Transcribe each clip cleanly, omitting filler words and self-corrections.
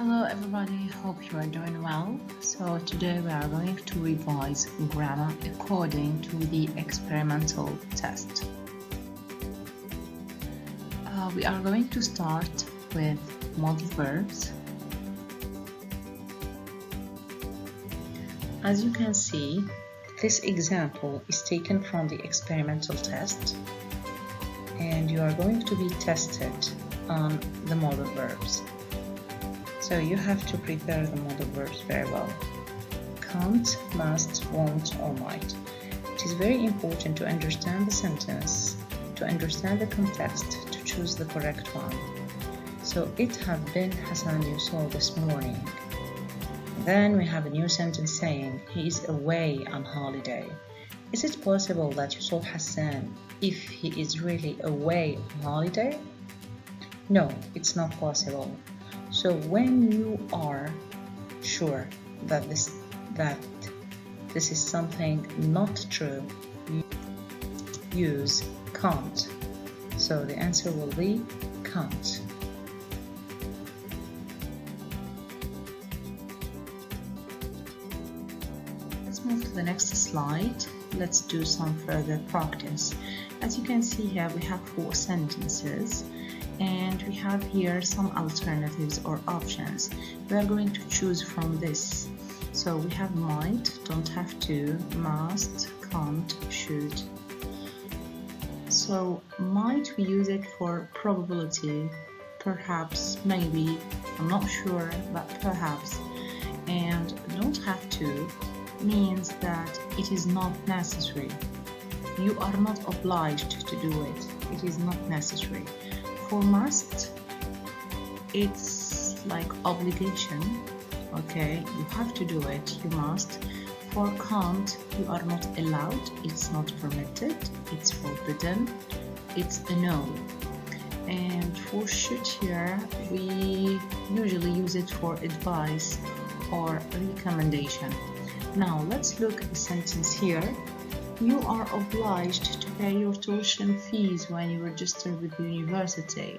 Hello everybody, hope you are doing well. So today we are going to revise grammar according to the experimental test. We are going to start with modal verbs. As you can see, this example is taken from the experimental test and you are going to be tested on the modal verbs. So you have to prepare the modal verbs very well. Can't, must, won't, or might. It is very important to understand the sentence, to understand the context, to choose the correct one. So it had been Hassan you saw this morning. Then we have a new sentence saying he is away on holiday. Is it possible that you saw Hassan if he is really away on holiday? No, it's not possible. So when you are sure that this is something not true, you use can't. So the answer will be can't. Let's move to the next slide. Let's do some further practice. As you can see here, we have 4 sentences. And we have here some alternatives or options. We are going to choose from this. So we have might, don't have to, must, can't, should. So might, we use it for probability, perhaps, maybe, I'm not sure, but perhaps. And don't have to means that it is not necessary. You are not obliged to do it. It is not necessary. For must, it's like obligation, okay, you have to do it, you must. For can't, you are not allowed, it's not permitted, it's forbidden, it's a no. And for should here, we usually use it for advice or recommendation. Now let's look at the sentence here. You are obliged to pay your tuition fees when you register with the university.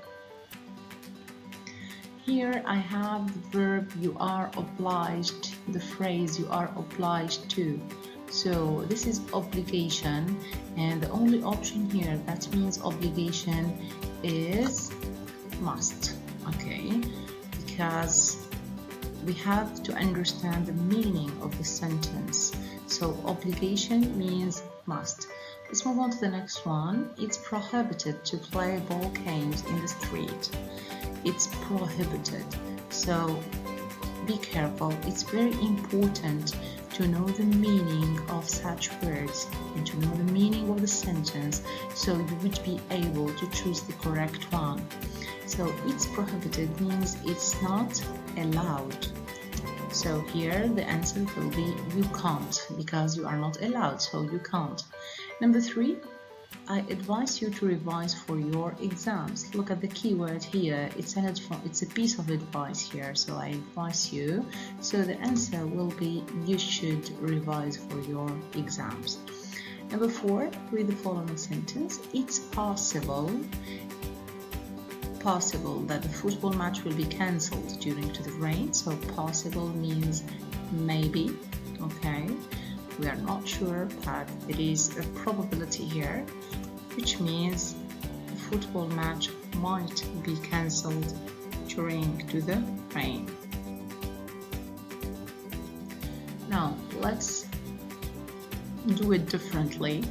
Here I have the verb you are obliged, the phrase you are obliged to. So this is obligation, and the only option here that means obligation is must, okay? Because we have to understand the meaning of the sentence. So obligation means must. Let's move on to the next one. It's prohibited to play ball games in the street. It's prohibited. So be careful. It's very important to know the meaning of such words and to know the meaning of the sentence so you would be able to choose the correct one. So it's prohibited means it's not allowed. So here the answer will be you can't, because you are not allowed, so you can't. Number 3, I advise you to revise for your exams. Look at the keyword here, it's a piece of advice here, so I advise you. So the answer will be you should revise for your exams. Number 4, read the following sentence. It's possible that the football match will be cancelled due to the rain. So possible means maybe, okay, we are not sure, but it is a probability here, which means the football match might be cancelled during to the rain. Now let's do it differently.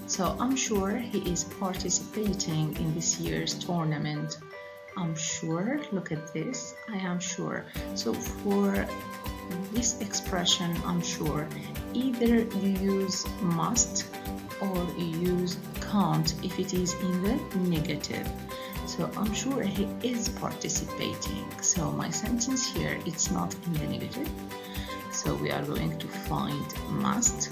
So I'm sure he is participating in this year's tournament. I'm sure, look at this, I am sure. So for this expression, I'm sure, either you use must or you use can't if it is in the negative. So I'm sure he is participating. So my sentence here, it's not in the negative. So we are going to find must.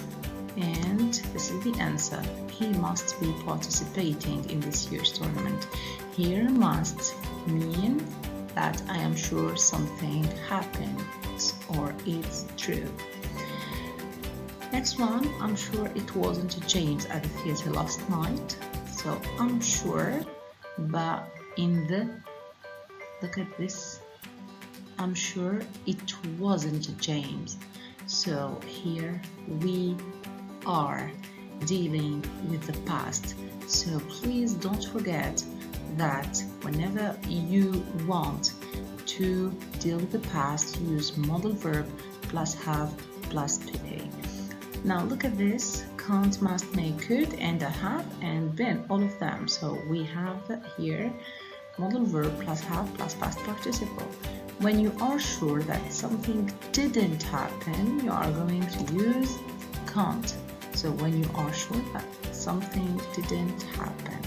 And this is the answer. He must be participating in this year's tournament. Here must mean that I am sure something happens or it's true. Next one, I'm sure it wasn't James at the theater last night. So I'm sure, but in the, look at this, I'm sure it wasn't James. So here we are dealing with the past. So please don't forget that whenever you want to deal with the past, use modal verb plus have plus PP. Now look at this: can't, must, may, could, and have, and been, all of them. So we have here modal verb plus have plus past participle. When you are sure that something didn't happen, you are going to use can't. So when you are sure that something didn't happen.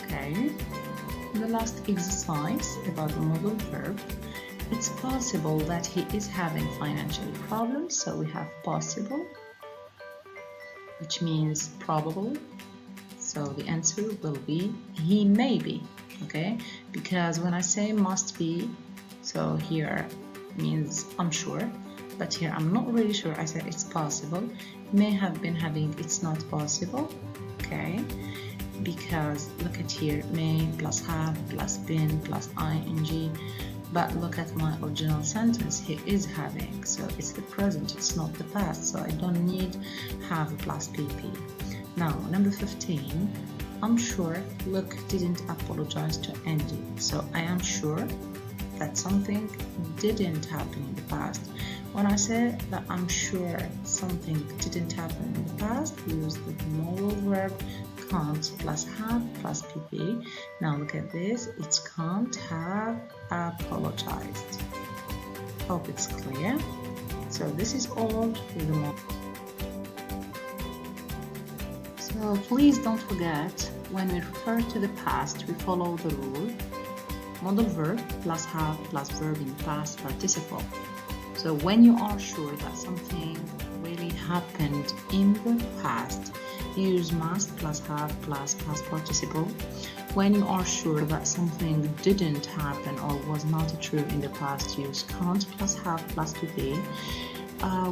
Okay, the last exercise about the modal verb. It's possible that he is having financial problems, so we have possible, which means probable. So the answer will be he may be, okay? Because when I say must be, so here means I'm sure, but here I'm not really sure. I said it's possible. May have been having it's not possible, okay? Because look at here, may plus have plus been plus ing. But look at my original sentence, he is having, so it's the present, it's not the past, so I don't need have plus PP. Now, number 15, I'm sure Luke didn't apologize to Andy. So I am sure that something didn't happen in the past. When I say that I'm sure something didn't happen in the past, we use the modal verb can't plus have plus PP. Now look at this, it's can't have apologized. Hope it's clear. So this is all with the modal. So please don't forget, when we refer to the past, we follow the rule modal verb plus have plus verb in past participle. So when you are sure that something really happened in the past, use must plus have plus past participle. When you are sure that something didn't happen or was not true in the past, use can't plus have plus to be.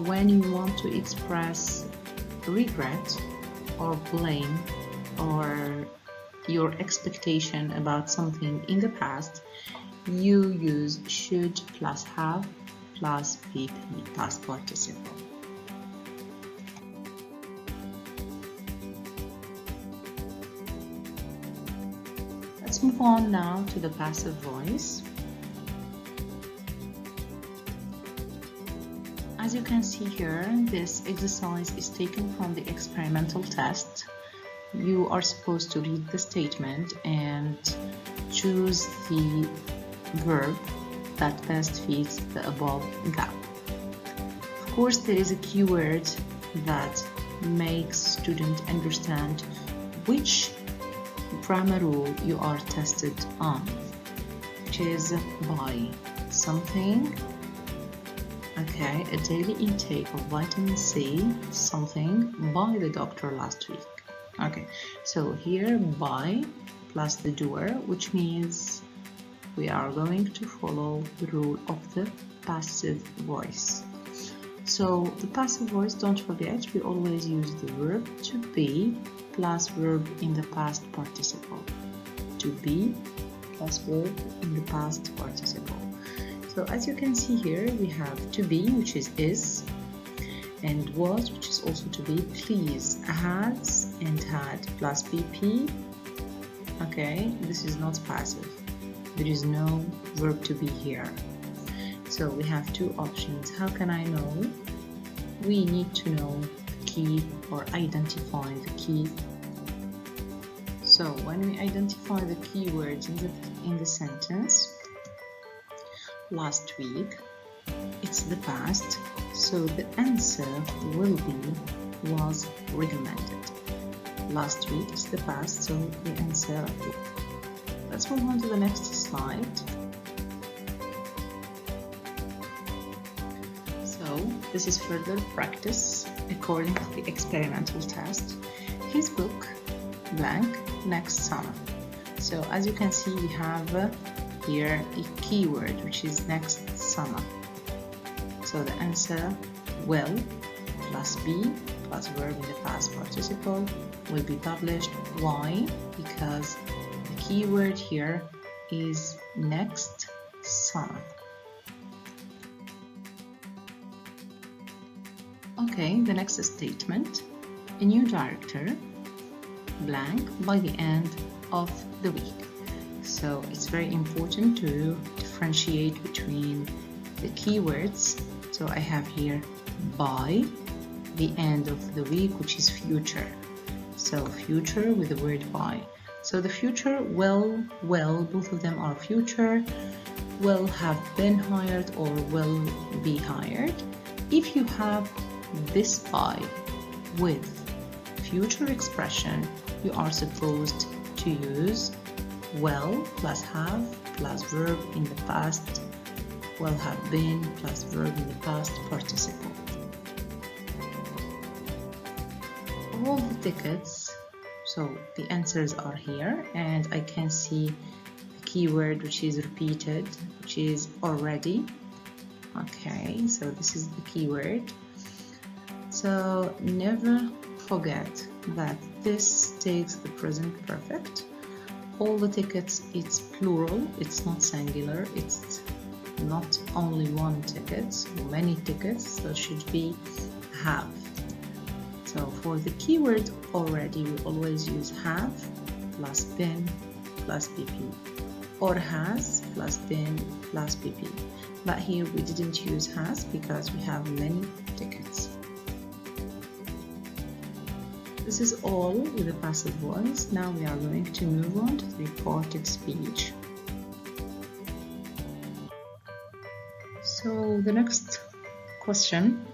When you want to express regret or blame or your expectation about something in the past, you use should plus have plus PP, past participle. Let's move on now to the passive voice. As you can see here, this exercise is taken from the experimental test. You are supposed to read the statement and choose the verb that best fits the above gap. Of course, there is a keyword that makes students understand which grammar rule you are tested on, which is by something. Okay, a daily intake of vitamin C, something by the doctor last week. Okay, so here by plus the doer, which means we are going to follow the rule of the passive voice. So the passive voice, don't forget, we always use the verb to be plus verb in the past participle. To be plus verb in the past participle. So as you can see here, we have to be, which is, and was, which is also to be, please, has and had plus PP. Okay, this is not passive. There is no verb to be here. So we have two options. How can I know? We need to know the key or identify the key. So when we identify the keywords in the sentence, last week, it's the past, so the answer will be was recommended. Last week is the past, so the answer. Let's move on to the next slide. So this is further practice according to the experimental test. His book blank next summer. So as you can see, we have here a keyword which is next summer. So the answer will plus be plus verb in the past participle will be published. Why? Because the keyword here is next summer. Okay, the next statement. A new director blank by the end of the week. So it's very important to differentiate between the keywords. So I have here by the end of the week, which is future. So future with the word by. So the future will, both of them are future, will have been hired or will be hired. If you have this by with future expression, you are supposed to use will plus have plus verb in the past, will have been plus verb in the past participle. All the tickets, so the answers are here, and I can see the keyword which is repeated, which is already. Okay, so this is the keyword. So never forget that this takes the present perfect. All the tickets, it's plural, it's not singular, it's not only one ticket, many tickets, so it should be have. So for the keyword already, we always use have plus been plus PP, or has plus been plus PP. But here we didn't use has because we have many tickets. This is all with the passive voice. Now we are going to move on to the reported speech. So the next question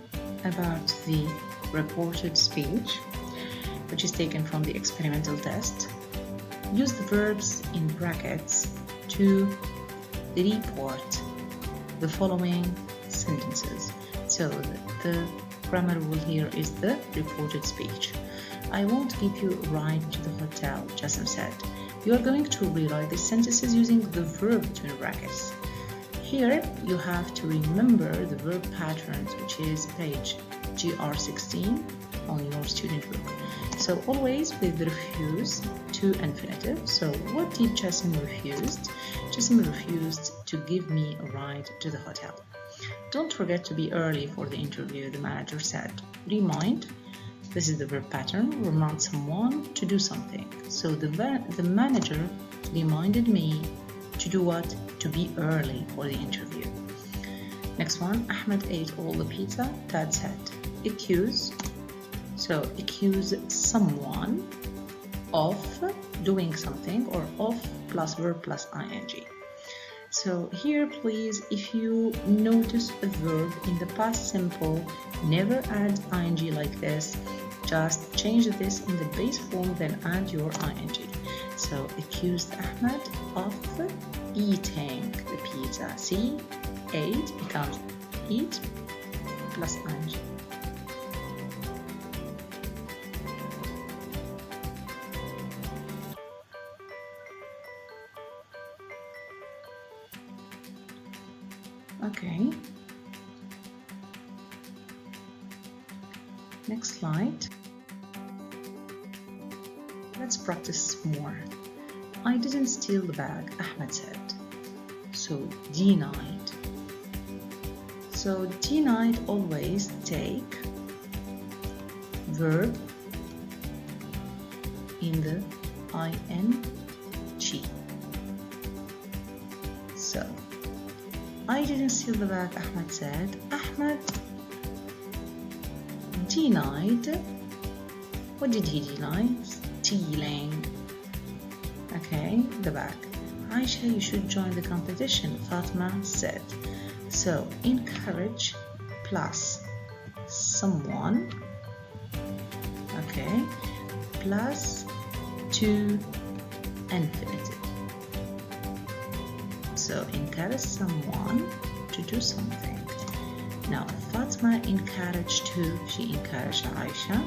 about the reported speech, which is taken from the experimental test. Use the verbs in brackets to report the following sentences. So the grammar rule here is the reported speech. I won't give you a ride to the hotel, Jassim said. You are going to rewrite the sentences using the verb between brackets. Here you have to remember the verb patterns, which is page GR16 on your student book. So always with the refuse to infinitive. So what did Jassim refuse? Jassim refused to give me a ride to the hotel. Don't forget to be early for the interview, the manager said. Remind. This is the verb pattern. Remind someone to do something. So the manager reminded me to do what? To be early for the interview. Next one, Ahmed ate all the pizza, Dad said. Accuse. So accuse someone of doing something, or of plus verb plus ing. So here please, if you notice a verb in the past simple, never add ing like this. Just change this in the base form, then add your ing. So accused Ahmed of eating the pizza. See, ate becomes eat plus ing. Okay. Next slide. Let's practice more. I didn't steal the bag, Ahmed said. So denied. So denied always take verb in the ing. So I didn't steal the bag, Ahmed said. Ahmed denied. What did he deny? Stealing. Okay, the bag. Aisha, you should join the competition, Fatma said. So encourage plus someone. Okay, plus to infinitive. So encourage someone to do something. Now Fatma encouraged she encouraged Aisha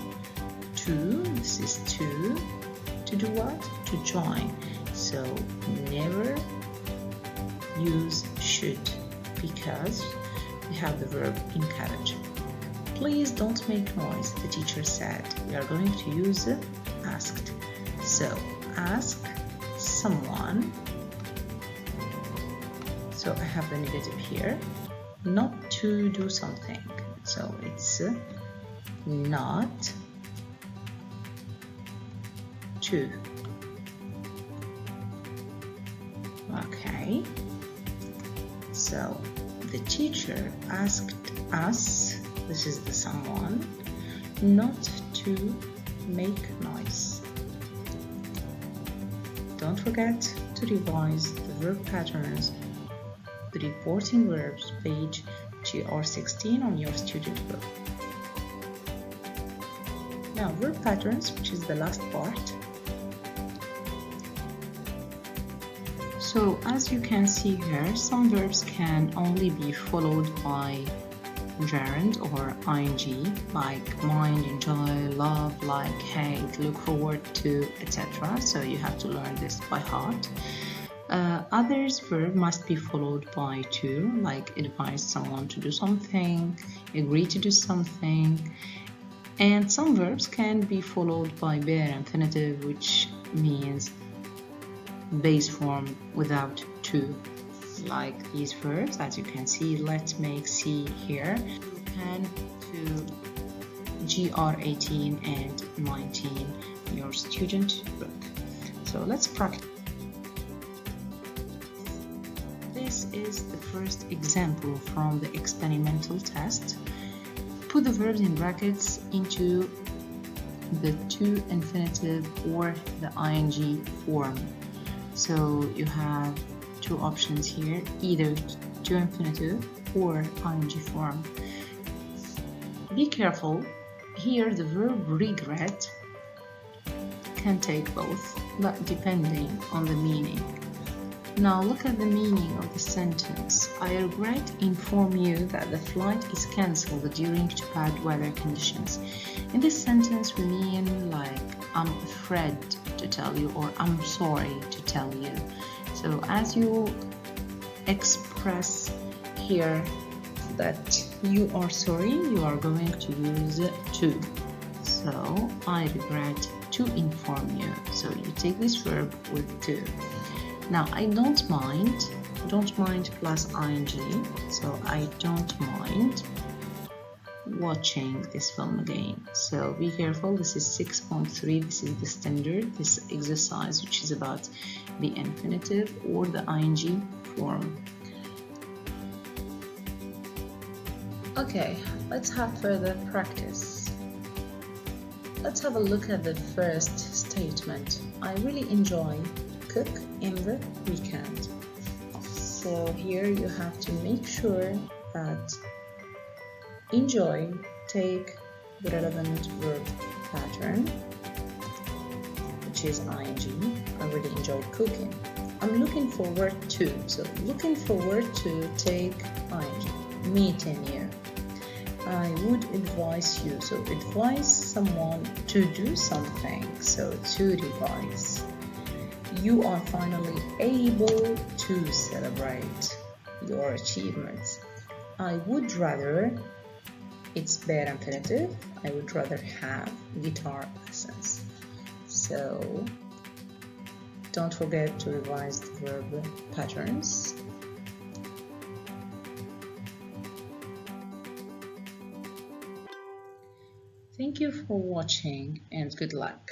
this is to do what? To join. So never use should because we have the verb encourage. Please don't make noise, the teacher said. We are going to use asked. So ask someone So I have the negative here. Not to do something. So it's not to. Okay. So the teacher asked us, this is the someone, not to make noise. Don't forget to revise the verb patterns, the reporting verbs, page GR16 on your student book. Now verb patterns, which is the last part. So as you can see here, some verbs can only be followed by gerund or ing, like mind, enjoy, love, like, hate, look forward to, etc. So you have to learn this by heart. Others verb must be followed by to, like advise someone to do something, agree to do something. And some verbs can be followed by bare infinitive, which means base form without to, like these verbs as you can see, let, make, see here, and to GR18 and 19 in your student book. So let's practice. This is the first example from the experimental test. Put the verbs in brackets into the to infinitive or the ing form. So you have two options here, either to infinitive or ing form. Be careful, here the verb regret can take both, but depending on the meaning. Now look at the meaning of the sentence. I regret to inform you that the flight is cancelled due to bad weather conditions. In this sentence we mean like I'm afraid to tell you or I'm sorry to tell you. So as you express here that you are sorry, you are going to use to. So I regret to inform you. So you take this verb with to. Now I don't mind plus ing. So I don't mind watching this film again. So be careful, this is 6.3, this is the standard, this exercise which is about the infinitive or the ing form. Okay, let's have further practice. Let's have a look at the first statement. I really enjoy cook in the weekend. So here you have to make sure that enjoy take the relevant verb pattern, which is ing. I really enjoy cooking. I'm looking forward to. So looking forward to take ing. Meeting you. I would advise you. So advise someone to do something. So to revise. You are finally able to celebrate your achievements. I would rather, it's bare infinitive, I would rather have guitar lessons. So don't forget to revise the verb patterns. Thank you for watching and good luck.